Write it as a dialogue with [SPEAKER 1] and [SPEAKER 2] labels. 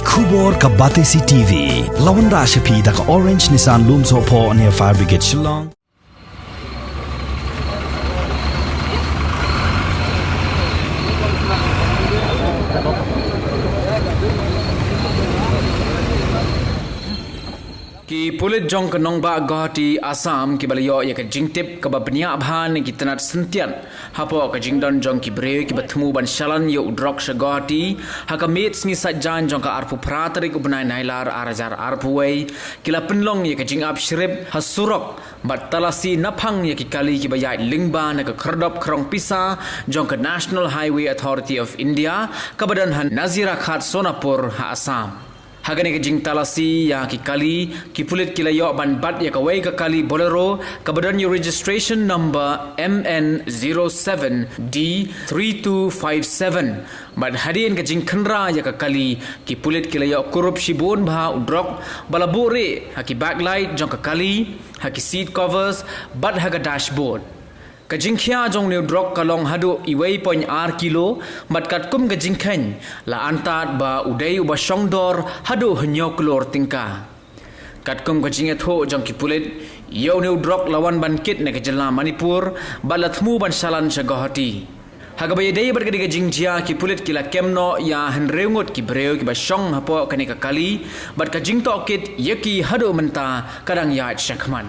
[SPEAKER 1] Kubor ka Batesi TV. Lawan ra siya da ka Orange Nissan Looms Hopo near Fire Brigade Shillong.
[SPEAKER 2] Ki pulit jong kenong ba Guwahati Assam ki balayo ya ka jingtip ka babnya abhan ki tenat sentian hapo ka jingdon jong ki breu ki bathmu ban shalan yo udrok sha Guwahati ha ka mates ni sajjan jong ka arpu pratari ku benai nailar arajar arpuwei kila penlong ya ka jing up shrib hasurok bat talasi naphang ya ki kali ki bayai lingba na ka khardop krong pisa jong ka National Highway Authority of India ka badan han Nazira Khat Sonapur ha Assam. Hagani ke jing talasi ya ki kali ki pulit kilayo ban bat ya kawai ka kali bolero kabadan your registration number MN07D3257 bat hadian ke jing khandra ya ka kali ki pulit kilayo kurup shibon bha udrok balabore haki backlight jong ka kali haki seat covers bat haga dashboard Kajingkhia jong new drok kalong hadu iwei poin ar kilo mat kat kum kajingkhen la antat ba udai uba shongdor hadu hnyok lor tingka kat kum kajinge tho jong kipulit yo new drok lawan ban kit ne kajala Manipur balathmu ban salan sa Guwahati hagabai dei bar kadi kajingjia kipulit kila kemno ya henreungot ki breu ki ba shong hapo kani ka kali bat kajing to kit yaki hadu menta kadang ya shakman